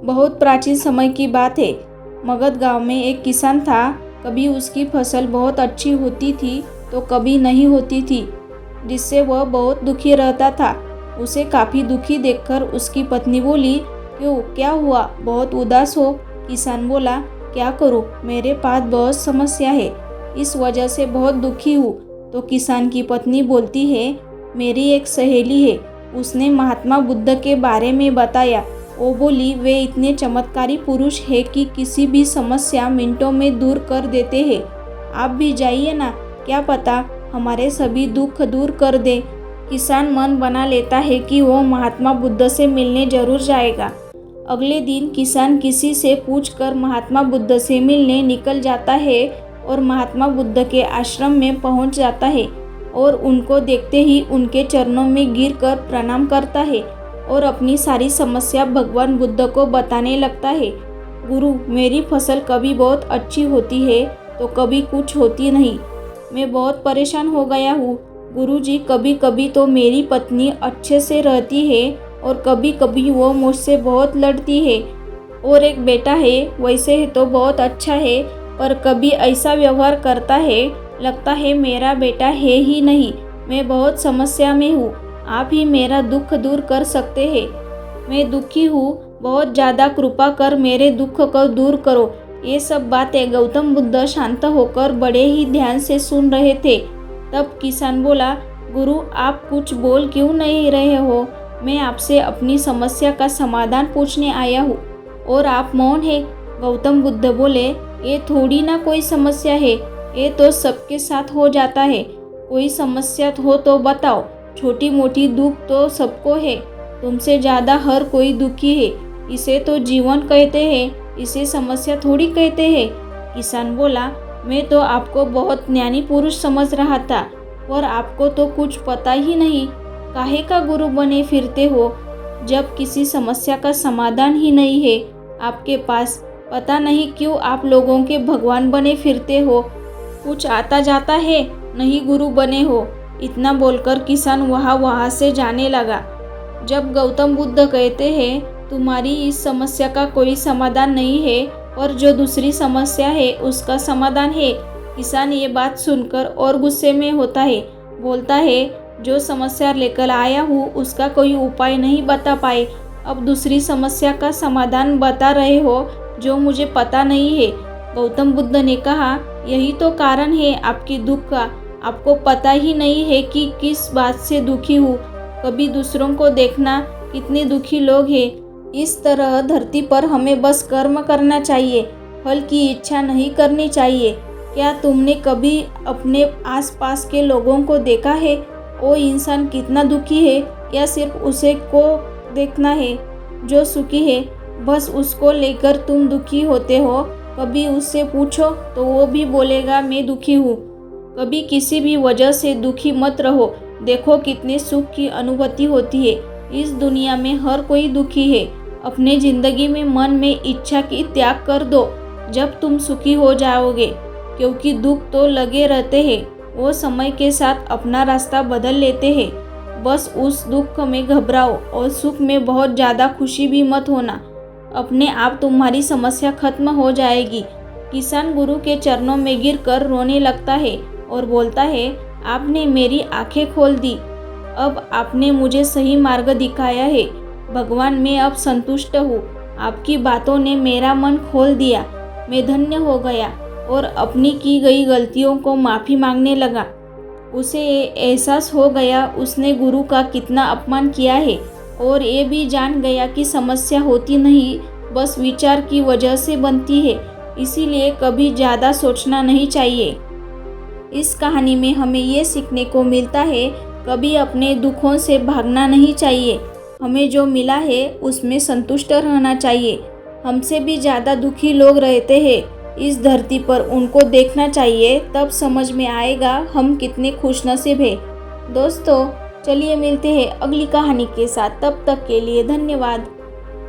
बहुत प्राचीन समय की बात है। मगध गांव में एक किसान था। कभी उसकी फसल बहुत अच्छी होती थी तो कभी नहीं होती थी, जिससे वह बहुत दुखी रहता था। उसे काफ़ी दुखी देखकर उसकी पत्नी बोली, क्यों, क्या हुआ, बहुत उदास हो? किसान बोला, क्या करूं, मेरे पास बहुत समस्या है, इस वजह से बहुत दुखी हूँ। तो किसान की पत्नी बोलती है, मेरी एक सहेली है, उसने महात्मा बुद्ध के बारे में बताया। वो बोली, वे इतने चमत्कारी पुरुष है कि किसी भी समस्या मिनटों में दूर कर देते हैं। आप भी जाइए ना, क्या पता हमारे सभी दुख दूर कर दे। किसान मन बना लेता है कि वो महात्मा बुद्ध से मिलने जरूर जाएगा। अगले दिन किसान किसी से पूछकर महात्मा बुद्ध से मिलने निकल जाता है और महात्मा बुद्ध के आश्रम में पहुंच जाता है और उनको देखते ही उनके चरणों में गिरकर प्रणाम करता है और अपनी सारी समस्या भगवान बुद्ध को बताने लगता है। गुरु, मेरी फसल कभी बहुत अच्छी होती है तो कभी कुछ होती नहीं। मैं बहुत परेशान हो गया हूँ। गुरुजी, कभी कभी तो मेरी पत्नी अच्छे से रहती है और कभी कभी वो मुझसे बहुत लड़ती है, और एक बेटा है, वैसे है तो बहुत अच्छा है, पर कभी ऐसा व्यवहार करता है, लगता है मेरा बेटा है ही नहीं। मैं बहुत समस्या में हूँ, आप ही मेरा दुख दूर कर सकते हैं। मैं दुखी हूँ, बहुत ज़्यादा, कृपा कर मेरे दुख को दूर करो। ये सब बातें गौतम बुद्ध शांत होकर बड़े ही ध्यान से सुन रहे थे। तब किसान बोला, गुरु, आप कुछ बोल क्यों नहीं रहे हो? मैं आपसे अपनी समस्या का समाधान पूछने आया हूँ और आप मौन है। गौतम बुद्ध बोले, ये थोड़ी ना कोई समस्या है, ये तो सबके साथ हो जाता है। कोई समस्या हो तो बताओ, छोटी मोटी दुख तो सबको है, तुमसे ज़्यादा हर कोई दुखी है। इसे तो जीवन कहते हैं, इसे समस्या थोड़ी कहते हैं। किसान बोला, मैं तो आपको बहुत ज्ञानी पुरुष समझ रहा था, पर आपको तो कुछ पता ही नहीं। काहे का गुरु बने फिरते हो, जब किसी समस्या का समाधान ही नहीं है आपके पास? पता नहीं क्यों आप लोगों के भगवान बने फिरते हो, कुछ आता जाता है नहीं गुरु बने हो। इतना बोलकर किसान वहाँ से जाने लगा। जब गौतम बुद्ध कहते हैं, तुम्हारी इस समस्या का कोई समाधान नहीं है, पर जो दूसरी समस्या है उसका समाधान है। किसान ये बात सुनकर और गुस्से में होता है, बोलता है, जो समस्या लेकर आया हूँ उसका कोई उपाय नहीं बता पाए, अब दूसरी समस्या का समाधान बता रहे हो जो मुझे पता नहीं है। गौतम बुद्ध ने कहा, यही तो कारण है आपकी दुख का, आपको पता ही नहीं है कि किस बात से दुखी हूँ। कभी दूसरों को देखना, कितने दुखी लोग हैं। इस तरह धरती पर हमें बस कर्म करना चाहिए, फल की इच्छा नहीं करनी चाहिए। क्या तुमने कभी अपने आसपास के लोगों को देखा है, वो इंसान कितना दुखी है, या सिर्फ उसे को देखना है जो सुखी है, बस उसको लेकर तुम दुखी होते हो? कभी उससे पूछो तो वो भी बोलेगा मैं दुखी हूँ। कभी किसी भी वजह से दुखी मत रहो, देखो कितने सुख की अनुभूति होती है। इस दुनिया में हर कोई दुखी है। अपने जिंदगी में मन में इच्छा की त्याग कर दो, जब तुम सुखी हो जाओगे, क्योंकि दुख तो लगे रहते हैं, वो समय के साथ अपना रास्ता बदल लेते हैं। बस उस दुख में घबराओ और सुख में बहुत ज़्यादा खुशी भी मत होना, अपने आप तुम्हारी समस्या खत्म हो जाएगी। किसान गुरु के चरणों में गिरकर रोने लगता है और बोलता है, आपने मेरी आंखें खोल दी, अब आपने मुझे सही मार्ग दिखाया है। भगवान, मैं अब संतुष्ट हूँ, आपकी बातों ने मेरा मन खोल दिया, मैं धन्य हो गया और अपनी की गई गलतियों को माफ़ी मांगने लगा। उसे एहसास हो गया उसने गुरु का कितना अपमान किया है, और ये भी जान गया कि समस्या होती नहीं, बस विचार की वजह से बनती है। इसीलिए कभी ज़्यादा सोचना नहीं चाहिए। इस कहानी में हमें ये सीखने को मिलता है, कभी अपने दुखों से भागना नहीं चाहिए। हमें जो मिला है उसमें संतुष्ट रहना चाहिए। हमसे भी ज़्यादा दुखी लोग रहते हैं इस धरती पर, उनको देखना चाहिए, तब समझ में आएगा हम कितने खुशनसीब हैं। दोस्तों, चलिए मिलते हैं अगली कहानी के साथ, तब तक के लिए धन्यवाद।